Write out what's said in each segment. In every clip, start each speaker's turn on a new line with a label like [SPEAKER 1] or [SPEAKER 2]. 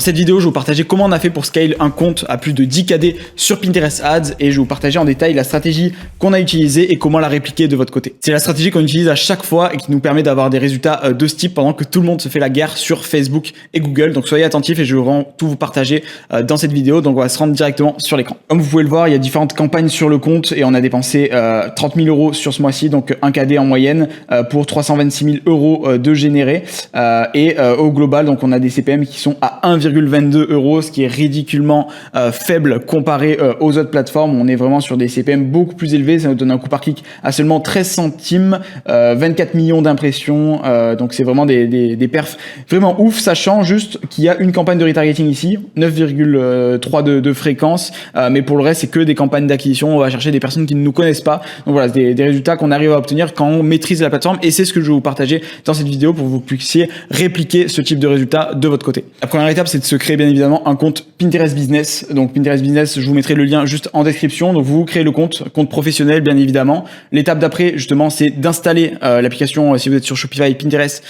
[SPEAKER 1] cette vidéo, je vais vous partager comment on a fait pour scale un compte à plus de 10KD sur Pinterest Ads et je vais vous partager en détail la stratégie qu'on a utilisée et comment la répliquer de votre côté. C'est la stratégie qu'on utilise à chaque fois et qui nous permet d'avoir des résultats de ce type pendant que tout le monde se fait la guerre sur Facebook et Google. Donc soyez attentifs et je vais vraiment tout vous partager dans cette vidéo. Donc on va se rendre directement sur l'écran. Comme vous pouvez le voir, il y a différentes campagnes sur le compte et on a dépensé 30 000 euros sur ce mois-ci, donc 1KD en moyenne pour 326 000 euros de générés. Au global, donc on a des CPM qui sont à 1,22 euros, ce qui est ridiculement faible comparé aux autres plateformes. On est vraiment sur des CPM beaucoup plus élevés. Ça nous donne un coût par clic à seulement 13 centimes, 24 millions d'impressions. Donc c'est vraiment des perfs vraiment ouf, sachant juste qu'il y a une campagne de retargeting ici, 9,3 de fréquence. Mais pour le reste, c'est que des campagnes d'acquisition. On va chercher des personnes qui ne nous connaissent pas. Donc voilà, c'est des résultats qu'on arrive à obtenir quand on maîtrise la plateforme. Et c'est ce que je vais vous partager dans cette vidéo pour que vous puissiez répliquer ce type de résultats de votre côté. La première étape, c'est de se créer bien évidemment un compte Pinterest Business. Donc Pinterest Business, je vous mettrai le lien juste en description. Donc vous créez le compte professionnel bien évidemment. L'étape d'après justement, c'est d'installer l'application si vous êtes sur Shopify Pinterest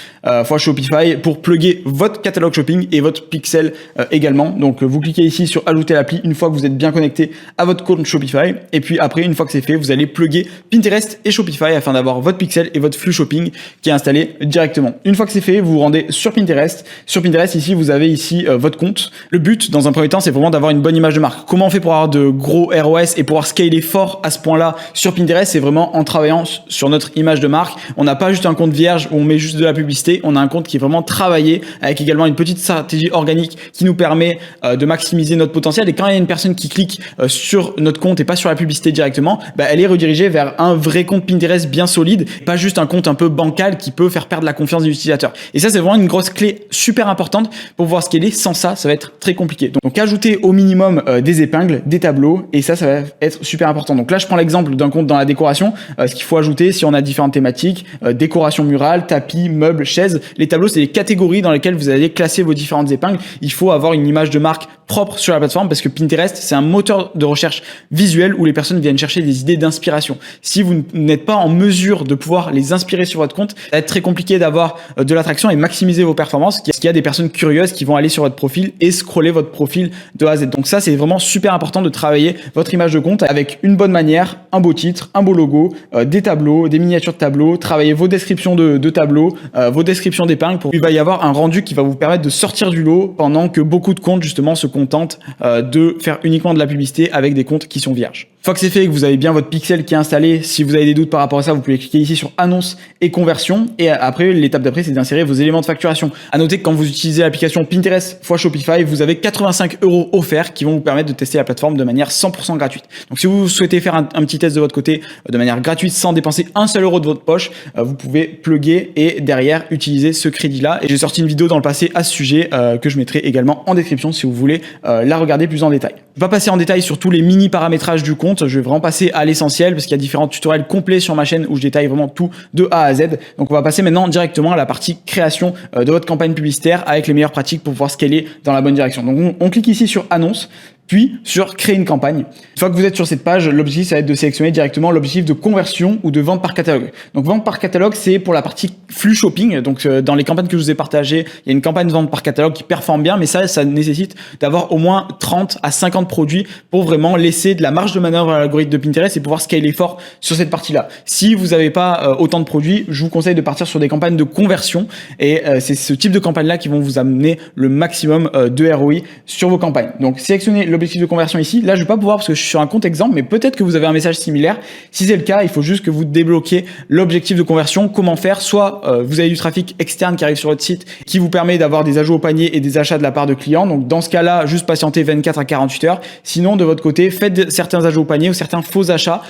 [SPEAKER 1] fois Shopify pour plugger votre catalogue shopping et votre pixel également. Donc vous cliquez ici sur ajouter l'appli une fois que vous êtes bien connecté à votre compte Shopify et puis après une fois que c'est fait, vous allez plugger Pinterest et Shopify afin d'avoir votre pixel et votre flux shopping qui est installé directement. Une fois que c'est fait, vous vous rendez sur Pinterest. Sur Pinterest, ici, vous avez ici votre compte. Le but, dans un premier temps, c'est vraiment d'avoir une bonne image de marque. Comment on fait pour avoir de gros ROS et pouvoir scaler fort à ce point-là sur Pinterest? C'est vraiment en travaillant sur notre image de marque. On n'a pas juste un compte vierge où on met juste de la publicité. On a un compte qui est vraiment travaillé avec également une petite stratégie organique qui nous permet de maximiser notre potentiel. Et quand il y a une personne qui clique sur notre compte et pas sur la publicité directement, elle est redirigée vers un vrai compte Pinterest bien solide, pas juste un compte un peu bancal qui peut faire perdre la confiance des utilisateurs. Et ça, c'est vraiment une grosse clé super importante pour pouvoir scaler. Sans ça, ça va être très compliqué. Donc ajouter au minimum des épingles, des tableaux, et ça va être super important. Donc là, je prends l'exemple d'un compte dans la décoration. Ce qu'il faut ajouter, si on a différentes thématiques, décoration murale, tapis, meubles, chaises, les tableaux, c'est les catégories dans lesquelles vous allez classer vos différentes épingles. Il faut avoir une image de marque propre sur la plateforme parce que Pinterest, c'est un moteur de recherche visuel où les personnes viennent chercher des idées d'inspiration. Si vous n'êtes pas en mesure de pouvoir les inspirer sur votre compte, ça va être très compliqué d'avoir de l'attraction et maximiser vos performances. Parce qu'il y a des personnes curieuses qui vont aller sur votre profil et scroller votre profil de A à Z. Donc ça, c'est vraiment super important de travailler votre image de compte avec une bonne manière, un beau titre, un beau logo, des tableaux, des miniatures de tableaux, travailler vos descriptions de tableaux, vos descriptions d'épingles. Il va y avoir un rendu qui va vous permettre de sortir du lot pendant que beaucoup de comptes justement se contentent de faire uniquement de la publicité avec des comptes qui sont vierges. Une fois que c'est fait et que vous avez bien votre pixel qui est installé, si vous avez des doutes par rapport à ça, vous pouvez cliquer ici sur annonce et conversion. Et après, l'étape d'après, c'est d'insérer vos éléments de facturation. À noter que quand vous utilisez l'application Pinterest fois Shopify, vous avez 85 € offerts qui vont vous permettre de tester la plateforme de manière 100% gratuite. Donc si vous souhaitez faire un petit test de votre côté de manière gratuite sans dépenser un seul euro de votre poche, vous pouvez plugger et derrière utiliser ce crédit-là. Et j'ai sorti une vidéo dans le passé à ce sujet que je mettrai également en description si vous voulez la regarder plus en détail. Je ne vais pas passer en détail sur tous les mini paramétrages du compte. Je vais vraiment passer à l'essentiel parce qu'il y a différents tutoriels complets sur ma chaîne où je détaille vraiment tout de A à Z. Donc on va passer maintenant directement à la partie création de votre campagne publicitaire avec les meilleures pratiques pour pouvoir scaler dans la bonne direction. Donc on clique ici sur annonce, puis sur créer une campagne. Une fois que vous êtes sur cette page, l'objectif, ça va être de sélectionner directement l'objectif de conversion ou de vente par catalogue. Donc vente par catalogue, c'est pour la partie flux shopping. Donc dans les campagnes que je vous ai partagées, il y a une campagne de vente par catalogue qui performe bien, mais ça nécessite d'avoir au moins 30 à 50 produits pour vraiment laisser de la marge de manœuvre à l'algorithme de Pinterest et pouvoir scaler fort sur cette partie-là. Si vous n'avez pas autant de produits, je vous conseille de partir sur des campagnes de conversion et c'est ce type de campagnes-là qui vont vous amener le maximum de ROI sur vos campagnes. Donc sélectionnez l'objectif de conversion ici. Là, je vais pas pouvoir parce que je suis sur un compte exemple, mais peut-être que vous avez un message similaire. Si c'est le cas, il faut juste que vous débloquiez l'objectif de conversion. Comment faire? Soit vous avez du trafic externe qui arrive sur votre site qui vous permet d'avoir des ajouts au panier et des achats de la part de clients. Donc dans ce cas-là, juste patienter 24 à 48 heures. Sinon, de votre côté, faites certains ajouts au panier ou certains faux achats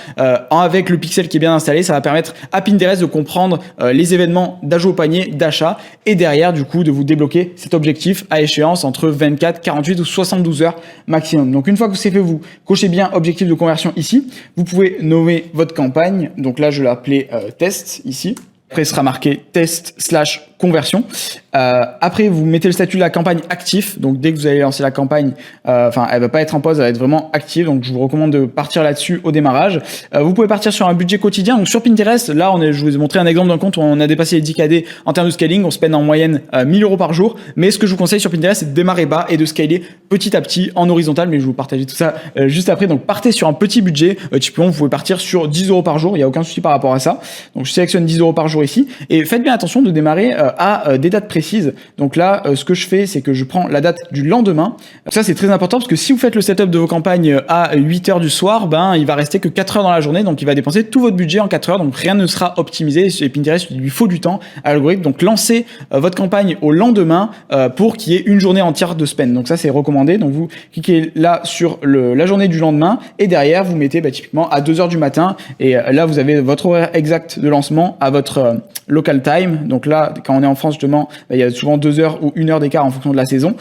[SPEAKER 1] avec le pixel qui est bien installé. Ça va permettre à Pinterest de comprendre les événements d'ajout au panier, d'achat et derrière, du coup, de vous débloquer cet objectif à échéance entre 24, 48 ou 72 heures maximum. Donc une fois que c'est fait, vous cochez bien objectif de conversion ici. Vous pouvez nommer votre campagne. Donc là, je l'ai appelé test ici. Après, il sera marqué test / conversion. Après, vous mettez le statut de la campagne actif. Donc, dès que vous allez lancer la campagne, elle va pas être en pause, elle va être vraiment active. Donc, je vous recommande de partir là-dessus au démarrage. Vous pouvez partir sur un budget quotidien. Donc, sur Pinterest, là, je vous ai montré un exemple d'un compte où on a dépassé les 10 KD en termes de scaling. On spend en moyenne 1000 € par jour. Mais ce que je vous conseille sur Pinterest, c'est de démarrer bas et de scaler petit à petit en horizontal. Mais je vais vous partager tout ça juste après. Donc, partez sur un petit budget. Typiquement, vous pouvez partir sur 10 € par jour. Il n'y a aucun souci par rapport à ça. Donc, je sélectionne 10 € par jour ici. Et faites bien attention de démarrer à des dates précises. Donc là, ce que je fais, c'est que je prends la date du lendemain. Ça, c'est très important parce que si vous faites le setup de vos campagnes à 8 h du soir, il va rester que 4 heures dans la journée. Donc, il va dépenser tout votre budget en 4 heures. Donc, rien ne sera optimisé. Et Pinterest, il lui faut du temps à l'algorithme. Donc, lancez votre campagne au lendemain pour qu'il y ait une journée entière de spend. Donc, ça, c'est recommandé. Donc, vous cliquez là sur la journée du lendemain et derrière, vous mettez typiquement à 2 h du matin. Et là, vous avez votre horaire exact de lancement à votre local time. Donc là, quand on est en France, justement, il y a souvent 2 heures ou 1 heure d'écart en fonction de la saison.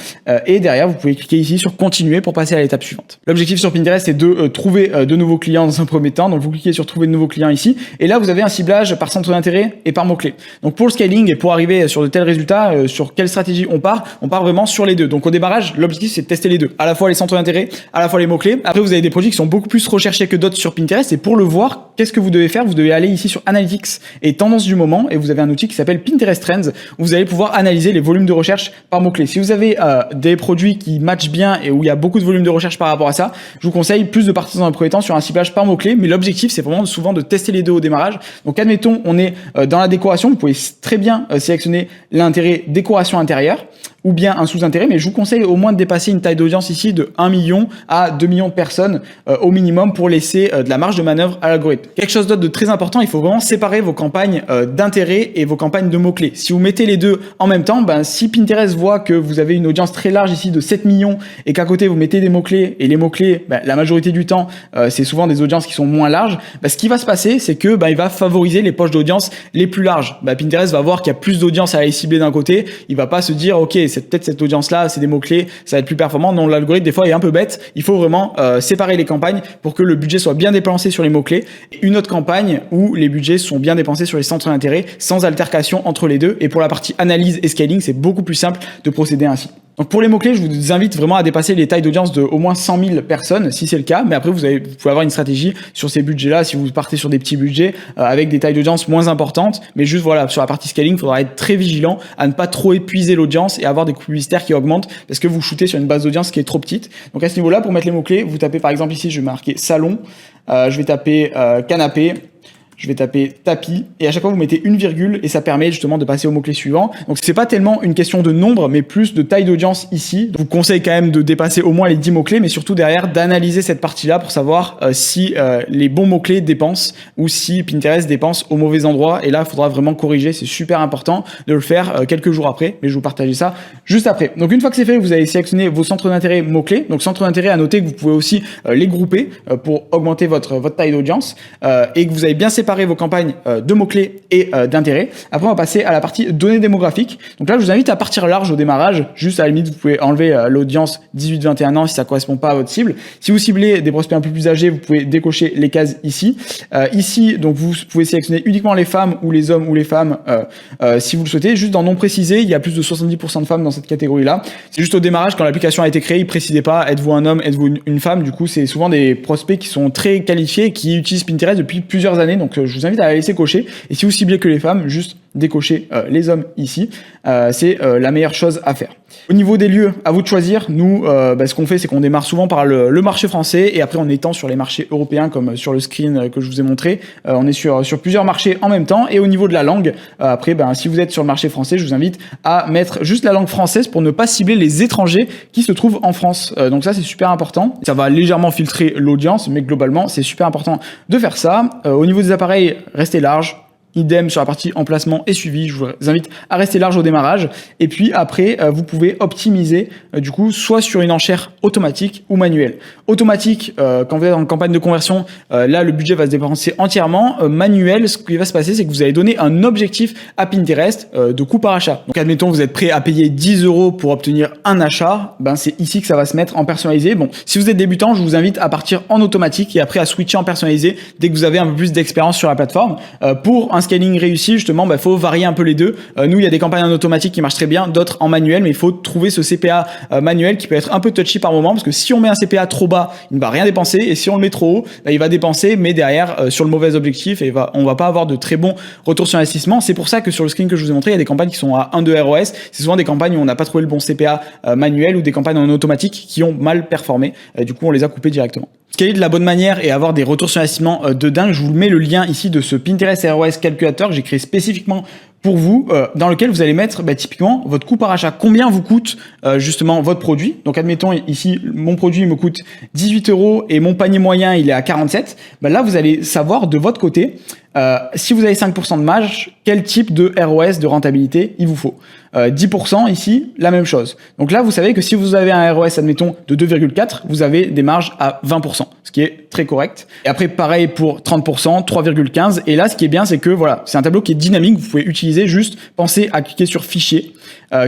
[SPEAKER 1] Et derrière, vous pouvez cliquer ici sur continuer pour passer à l'étape suivante. L'objectif sur Pinterest, c'est de trouver de nouveaux clients dans un premier temps. Donc, vous cliquez sur trouver de nouveaux clients ici. Et là, vous avez un ciblage par centre d'intérêt et par mots-clés. Donc, pour le scaling et pour arriver sur de tels résultats, sur quelle stratégie on part vraiment sur les deux. Donc, au démarrage, l'objectif, c'est de tester les deux. À la fois les centres d'intérêt, à la fois les mots-clés. Après, vous avez des produits qui sont beaucoup plus recherchés que d'autres sur Pinterest. Et pour le voir, qu'est-ce que vous devez faire? Vous devez aller ici sur Analytics et Tendance du moment. Et vous avez un outil qui s'appelle Pinterest Trends où vous allez pouvoir analyser les volumes de recherche par mots-clés. Si vous avez des produits qui matchent bien et où il y a beaucoup de volume de recherche par rapport à ça, je vous conseille plus de partir dans un premier temps sur un ciblage par mots-clés. Mais l'objectif, c'est vraiment souvent de tester les deux au démarrage. Donc, admettons, on est dans la décoration. Vous pouvez très bien sélectionner l'intérêt décoration intérieure ou bien un sous-intérêt, mais je vous conseille au moins de dépasser une taille d'audience ici de 1 million à 2 millions de personnes au minimum pour laisser de la marge de manœuvre à l'algorithme. Quelque chose d'autre de très important, il faut vraiment séparer vos campagnes d'intérêt et vos campagnes de mots-clés. Si vous mettez les deux en même temps, si Pinterest voit que vous avez une audience très large ici de 7 millions et qu'à côté vous mettez des mots-clés, et les mots-clés, la majorité du temps, c'est souvent des audiences qui sont moins larges, ce qui va se passer, c'est que il va favoriser les poches d'audience les plus larges. Pinterest va voir qu'il y a plus d'audience à aller cibler d'un côté, il va pas se dire, ok, c'est peut-être cette audience-là, c'est des mots-clés, ça va être plus performant. Non, l'algorithme, des fois, est un peu bête. Il faut vraiment séparer les campagnes pour que le budget soit bien dépensé sur les mots-clés. Et une autre campagne où les budgets sont bien dépensés sur les centres d'intérêt sans altercation entre les deux. Et pour la partie analyse et scaling, c'est beaucoup plus simple de procéder ainsi. Donc pour les mots-clés, je vous invite vraiment à dépasser les tailles d'audience de au moins 100 000 personnes, si c'est le cas. Mais après, vous pouvez avoir une stratégie sur ces budgets-là, si vous partez sur des petits budgets avec des tailles d'audience moins importantes. Mais juste voilà, sur la partie scaling, il faudra être très vigilant à ne pas trop épuiser l'audience et avoir des coûts publicitaires qui augmentent parce que vous shootez sur une base d'audience qui est trop petite. Donc à ce niveau-là, pour mettre les mots-clés, vous tapez par exemple ici, je vais marquer salon, je vais taper canapé. Je vais taper tapis et à chaque fois vous mettez une virgule et ça permet justement de passer au mot-clé suivant. Donc c'est pas tellement une question de nombre mais plus de taille d'audience ici. Je vous conseille quand même de dépasser au moins les 10 mots-clés mais surtout derrière d'analyser cette partie-là pour savoir si les bons mots-clés dépensent ou si Pinterest dépense au mauvais endroit et là il faudra vraiment corriger. C'est super important de le faire quelques jours après mais je vais vous partager ça juste après. Donc une fois que c'est fait, vous allez sélectionner vos centres d'intérêt mots-clés. Donc centres d'intérêt, à noter que vous pouvez aussi les grouper pour augmenter votre taille d'audience et que vous avez bien séparé vos campagnes de mots-clés et d'intérêt. Après, on va passer à la partie données démographiques. Donc là, je vous invite à partir large au démarrage. Juste à la limite, vous pouvez enlever l'audience 18-21 ans si ça correspond pas à votre cible. Si vous ciblez des prospects un peu plus âgés, vous pouvez décocher les cases ici. Ici, donc vous pouvez sélectionner uniquement les femmes ou les hommes ou les femmes si vous le souhaitez. Juste dans non précisé, il y a plus de 70% de femmes dans cette catégorie-là. C'est juste au démarrage, quand l'application a été créée, il précisait pas êtes-vous un homme, êtes-vous une femme. Du coup, c'est souvent des prospects qui sont très qualifiés et qui utilisent Pinterest depuis plusieurs années. Donc, je vous invite à la laisser cocher. Et si vous ciblez que les femmes, juste décocher les hommes ici. C'est la meilleure chose à faire. Au niveau des lieux, à vous de choisir. Nous, ce qu'on fait, c'est qu'on démarre souvent par le marché français et après on étend sur les marchés européens comme sur le screen que je vous ai montré. On est sur plusieurs marchés en même temps. Et au niveau de la langue, après, si vous êtes sur le marché français, je vous invite à mettre juste la langue française pour ne pas cibler les étrangers qui se trouvent en France. Donc ça, c'est super important. Ça va légèrement filtrer l'audience, mais globalement, c'est super important de faire ça. Au niveau des appareils, restez large. Idem sur la partie emplacement et suivi. Je vous invite à rester large au démarrage. Et puis après, vous pouvez optimiser du coup soit sur une enchère automatique ou manuelle. Automatique, quand vous êtes en campagne de conversion, là le budget va se dépenser entièrement. Manuel, ce qui va se passer, c'est que vous allez donner un objectif à Pinterest de coût par achat. Donc admettons, vous êtes prêt à payer 10 € pour obtenir un achat. C'est ici que ça va se mettre en personnalisé. Bon, si vous êtes débutant, je vous invite à partir en automatique et après à switcher en personnalisé dès que vous avez un peu plus d'expérience sur la plateforme. Pour un scaling réussi, justement, faut varier un peu les deux. Nous, il y a des campagnes en automatique qui marchent très bien, d'autres en manuel, mais il faut trouver ce CPA manuel qui peut être un peu touchy par moment, parce que si on met un CPA trop bas, il ne va rien dépenser, et si on le met trop haut, il va dépenser, mais derrière sur le mauvais objectif, et on va pas avoir de très bons retours sur investissement. C'est pour ça que sur le screen que je vous ai montré, il y a des campagnes qui sont à 1-2 ROS. C'est souvent des campagnes où on n'a pas trouvé le bon CPA manuel, ou des campagnes en automatique qui ont mal performé. Du coup, on les a coupées directement. Scaler de la bonne manière et avoir des retours sur investissement de dingue, je vous mets le lien ici de ce Pinterest ROS calculateur que j'ai créé spécifiquement pour vous, dans lequel vous allez mettre typiquement votre coût par achat, combien vous coûte justement votre produit. Donc admettons ici, mon produit me coûte 18 € et mon panier moyen il est à 47. Là vous allez savoir de votre côté, si vous avez 5% de marge, quel type de ROS, de rentabilité il vous faut. 10% ici, la même chose. Donc là, vous savez que si vous avez un ROS, admettons, de 2,4, vous avez des marges à 20%, ce qui est très correct. Et après, pareil pour 30%, 3,15. Et là, ce qui est bien, c'est que voilà, c'est un tableau qui est dynamique. Vous pouvez utiliser, juste penser à cliquer sur fichier,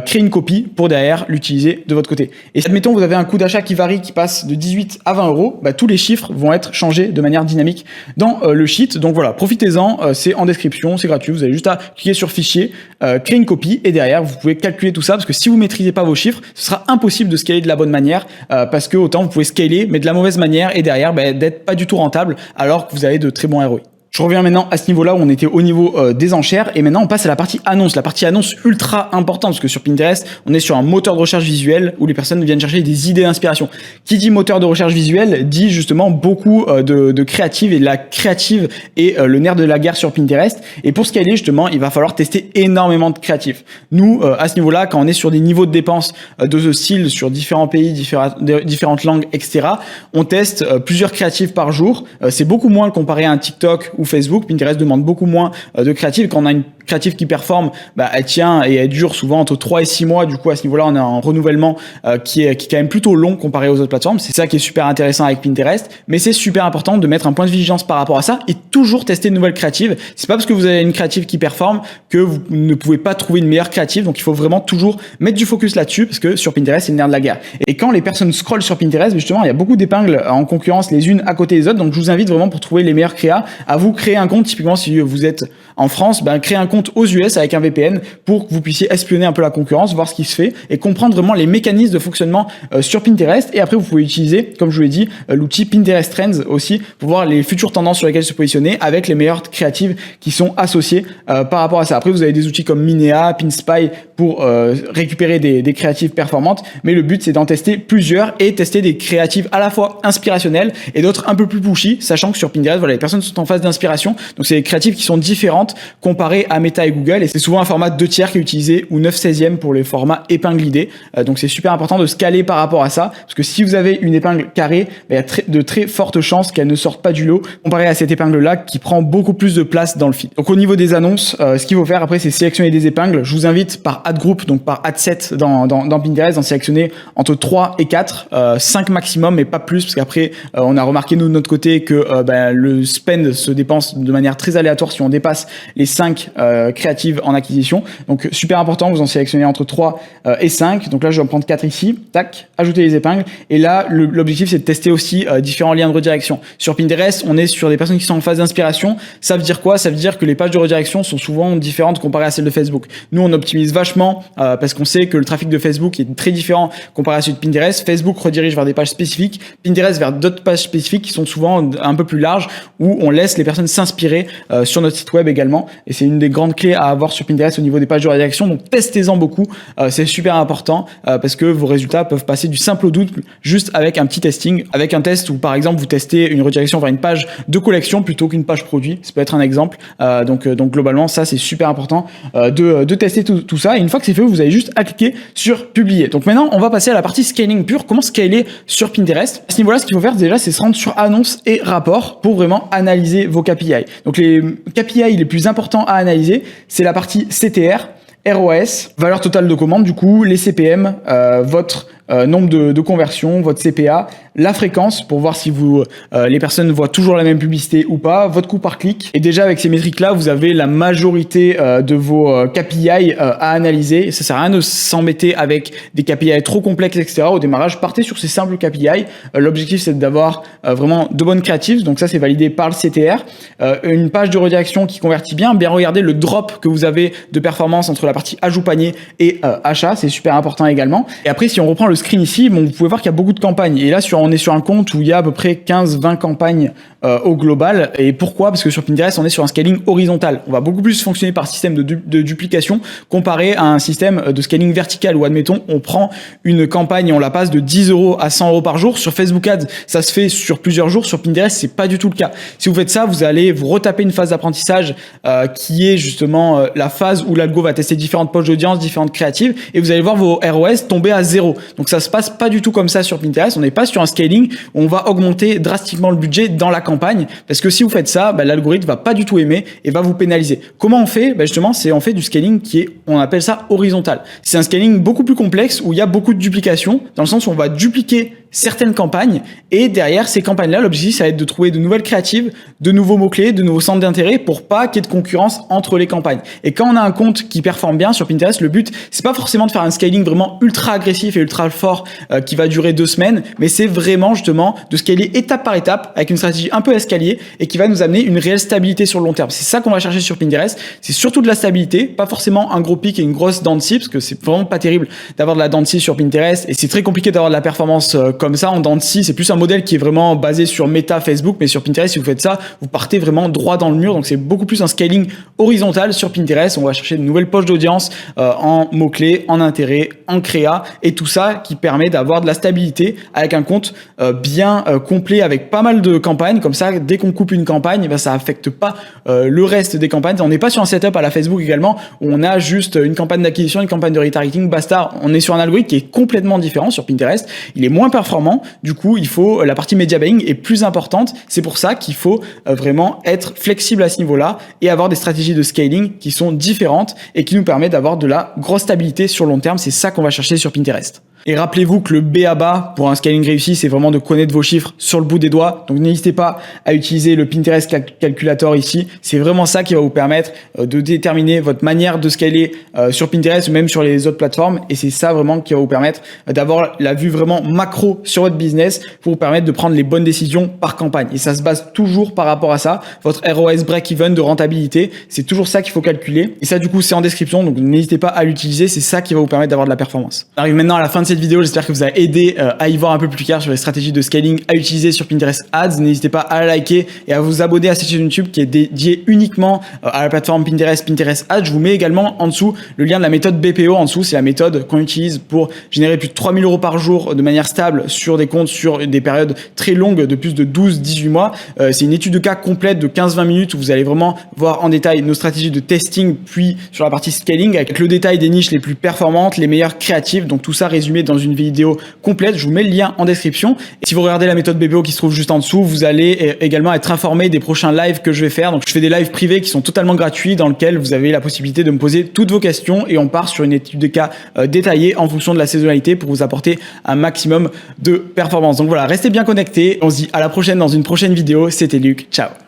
[SPEAKER 1] créer une copie pour derrière l'utiliser de votre côté. Et si, admettons, vous avez un coût d'achat qui varie, qui passe de 18 à 20 €, tous les chiffres vont être changés de manière dynamique dans le sheet. Donc voilà, profitez-en, c'est en description, c'est gratuit. Vous avez juste à cliquer sur fichier, créer une copie et derrière, vous pouvez calculer tout ça, parce que si vous maîtrisez pas vos chiffres, ce sera impossible de scaler de la bonne manière, parce que autant vous pouvez scaler, mais de la mauvaise manière et derrière, d'être pas du tout rentable, alors que vous avez de très bons ROI. Je reviens maintenant à ce niveau-là où on était au niveau des enchères, et maintenant on passe à la partie annonce. La partie annonce ultra importante, parce que sur Pinterest, on est sur un moteur de recherche visuel où les personnes viennent chercher des idées d'inspiration. Qui dit moteur de recherche visuel dit justement beaucoup de créative, et la créative est le nerf de la guerre sur Pinterest. Et pour scaler justement, il va falloir tester énormément de créatifs. Nous, à ce niveau-là, quand on est sur des niveaux de dépenses de ce style sur différents pays, différentes langues, etc., on teste plusieurs créatifs par jour. C'est beaucoup moins comparé à un TikTok ou Facebook. Pinterest demande beaucoup moins de créatifs. Quand on a une créative qui performe, elle tient et elle dure souvent entre 3 et 6 mois. Du coup, à ce niveau-là, on a un renouvellement qui est quand même plutôt long comparé aux autres plateformes. C'est ça qui est super intéressant avec Pinterest. Mais c'est super important de mettre un point de vigilance par rapport à ça et toujours tester de nouvelles créatives. C'est pas parce que vous avez une créative qui performe que vous ne pouvez pas trouver une meilleure créative. Donc, il faut vraiment toujours mettre du focus là-dessus, parce que sur Pinterest, c'est le nerf de la guerre. Et quand les personnes scrollent sur Pinterest, justement, il y a beaucoup d'épingles en concurrence les unes à côté des autres. Donc, je vous invite vraiment, pour trouver les meilleurs créas, à vous créer un compte. Typiquement, si vous êtes en France, créez un compte aux US avec un VPN pour que vous puissiez espionner un peu la concurrence, voir ce qui se fait et comprendre vraiment les mécanismes de fonctionnement sur Pinterest. Et après, vous pouvez utiliser, comme je vous l'ai dit, l'outil Pinterest Trends aussi pour voir les futures tendances sur lesquelles se positionner avec les meilleures créatives qui sont associées par rapport à ça. Après, vous avez des outils comme Minea, Pinspy pour récupérer des créatives performantes, mais le but, c'est d'en tester plusieurs et tester des créatives à la fois inspirationnelles et d'autres un peu plus pushy, sachant que sur Pinterest, voilà, les personnes sont en phase d'inspiration, donc c'est des créatives qui sont différentes comparées à Meta et Google, et c'est souvent un format 2/3 qui est utilisé, ou 9/16 pour les formats épingle idée. Donc c'est super important de scaler par rapport à ça, parce que si vous avez une épingle carrée, il y a de très fortes chances qu'elle ne sorte pas du lot comparé à cette épingle là qui prend beaucoup plus de place dans le feed. Donc au niveau des annonces, ce qu'il faut faire après, c'est sélectionner des épingles. Je vous invite par ad group, donc par ad set dans Pinterest, d'en sélectionner entre 3 et 4, 5 maximum, mais pas plus, parce qu'après on a remarqué nous de notre côté que le spend se dépense de manière très aléatoire si on dépasse les 5 créatives en acquisition. Donc super important, vous en sélectionnez entre 3 et 5. Donc là je vais en prendre 4 ici, tac, ajouter les épingles. Et là l'objectif c'est de tester aussi différents liens de redirection. Sur Pinterest, on est sur des personnes qui sont en phase d'inspiration. Ça veut dire quoi? Ça veut dire que les pages de redirection sont souvent différentes comparées à celles de Facebook. Nous on optimise vachement parce qu'on sait que le trafic de Facebook est très différent comparé à celui de Pinterest. Facebook redirige vers des pages spécifiques, Pinterest vers d'autres pages spécifiques qui sont souvent un peu plus larges, où on laisse les personnes s'inspirer sur notre site web également. Et c'est une des grandes clés à avoir sur Pinterest au niveau des pages de redirection. Donc testez-en beaucoup, c'est super important parce que vos résultats peuvent passer du simple au double juste avec un petit testing, avec un test où par exemple vous testez une redirection vers une page de collection plutôt qu'une page produit. Ça peut être un exemple. Donc globalement ça c'est super important de tester tout ça. Et une fois que c'est fait, vous avez juste à cliquer sur publier. Donc maintenant on va passer à la partie scaling pure. Comment scaler sur Pinterest? À ce niveau-là, ce qu'il faut faire déjà, c'est se rendre sur annonces et rapports pour vraiment analyser vos KPI. Donc les KPI les plus importants à analyser, c'est la partie CTR, ROS, valeur totale de commande, du coup, les CPM, votre nombre de conversions, votre CPA, la fréquence pour voir si les personnes voient toujours la même publicité ou pas, votre coût par clic. Et déjà avec ces métriques-là, vous avez la majorité de vos KPI à analyser. Ça sert à rien de s'embêter avec des KPI trop complexes, etc. Au démarrage, partez sur ces simples KPI. L'objectif, c'est d'avoir vraiment de bonnes creatives. Donc ça, c'est validé par le CTR. Une page de redirection qui convertit bien. Bien regarder le drop que vous avez de performance entre la partie ajout panier et achat. C'est super important également. Et après, si on reprend le screen ici, bon, vous pouvez voir qu'il y a beaucoup de campagnes. Et là, on est sur un compte où il y a à peu près 15-20 campagnes au global. Et pourquoi? Parce que sur Pinterest, on est sur un scaling horizontal. On va beaucoup plus fonctionner par système de duplication comparé à un système de scaling vertical où, admettons, on prend une campagne et on la passe de 10 € à 100 € par jour. Sur Facebook Ads, ça se fait sur plusieurs jours. Sur Pinterest, c'est pas du tout le cas. Si vous faites ça, vous allez vous retaper une phase d'apprentissage qui est justement la phase où l'algo va tester différentes poches d'audience, différentes créatives, et vous allez voir vos ROS tomber à 0. Donc ça se passe pas du tout comme ça sur Pinterest. On n'est pas sur un scaling où on va augmenter drastiquement le budget dans la campagne, parce que si vous faites ça, l'algorithme va pas du tout aimer et va vous pénaliser. Comment on fait? Justement, on fait du scaling on appelle ça horizontal. C'est un scaling beaucoup plus complexe où il y a beaucoup de duplication, dans le sens où on va dupliquer certaines campagnes, et derrière ces campagnes-là, l'objectif, ça va être de trouver de nouvelles créatives, de nouveaux mots-clés, de nouveaux centres d'intérêt pour pas qu'il y ait de concurrence entre les campagnes. Et quand on a un compte qui performe bien sur Pinterest, le but, c'est pas forcément de faire un scaling vraiment ultra agressif et ultra fort qui va durer 2 semaines, mais c'est vraiment justement de scaler étape par étape avec une stratégie un peu escalier et qui va nous amener une réelle stabilité sur le long terme. C'est ça qu'on va chercher sur Pinterest. C'est surtout de la stabilité, pas forcément un gros pic et une grosse dent de scie, parce que c'est vraiment pas terrible d'avoir de la dent de scie sur Pinterest, et c'est très compliqué d'avoir de la performance comme ça en dent de scie. C'est plus un modèle qui est vraiment basé sur Meta, Facebook, mais sur Pinterest, si vous faites ça, vous partez vraiment droit dans le mur. Donc c'est beaucoup plus un scaling horizontal sur Pinterest. On va chercher de nouvelles poches d'audience en mots-clés, en intérêt, en créa, et tout ça qui permet d'avoir de la stabilité avec un compte bien complet avec pas mal de campagnes. Comme ça, dès qu'on coupe une campagne, ça affecte pas le reste des campagnes. On n'est pas sur un setup à la Facebook également où on a juste une campagne d'acquisition, une campagne de retargeting, basta. On est sur un algorithme qui est complètement différent sur Pinterest. Il est moins performant. Du coup, la partie media buying est plus importante. C'est pour ça qu'il faut vraiment être flexible à ce niveau-là et avoir des stratégies de scaling qui sont différentes et qui nous permettent d'avoir de la grosse stabilité sur le long terme. C'est ça qu'on va chercher sur Pinterest. Et rappelez-vous que le B.A.B.A. pour un scaling réussi, c'est vraiment de connaître vos chiffres sur le bout des doigts. Donc n'hésitez pas à utiliser le Pinterest Calculator ici. C'est vraiment ça qui va vous permettre de déterminer votre manière de scaler sur Pinterest ou même sur les autres plateformes. Et c'est ça vraiment qui va vous permettre d'avoir la vue vraiment macro sur votre business pour vous permettre de prendre les bonnes décisions par campagne. Et ça se base toujours par rapport à ça. Votre ROS break-even de rentabilité, c'est toujours ça qu'il faut calculer. Et ça, du coup, c'est en description. Donc n'hésitez pas à l'utiliser. C'est ça qui va vous permettre d'avoir de la performance. On arrive maintenant à la fin de cette vidéo. J'espère que vous a aidé à y voir un peu plus clair sur les stratégies de scaling à utiliser sur Pinterest Ads. N'hésitez pas à la liker et à vous abonner à cette chaîne YouTube qui est dédiée uniquement à la plateforme Pinterest Ads. Je vous mets également en dessous le lien de la méthode BPO. En dessous, c'est la méthode qu'on utilise pour générer plus de 3 000 € par jour de manière stable sur des comptes sur des périodes très longues de plus de 12-18 mois. C'est une étude de cas complète de 15-20 minutes où vous allez vraiment voir en détail nos stratégies de testing, puis sur la partie scaling avec le détail des niches les plus performantes, les meilleures créatives. Donc tout ça résumé dans une vidéo complète. Je vous mets le lien en description. Et si vous regardez la méthode BPO qui se trouve juste en dessous, vous allez également être informé des prochains lives que je vais faire. Donc je fais des lives privés qui sont totalement gratuits dans lesquels vous avez la possibilité de me poser toutes vos questions et on part sur une étude de cas détaillée en fonction de la saisonnalité pour vous apporter un maximum de performance. Donc voilà, restez bien connectés. On se dit à la prochaine dans une prochaine vidéo. C'était Luc. Ciao.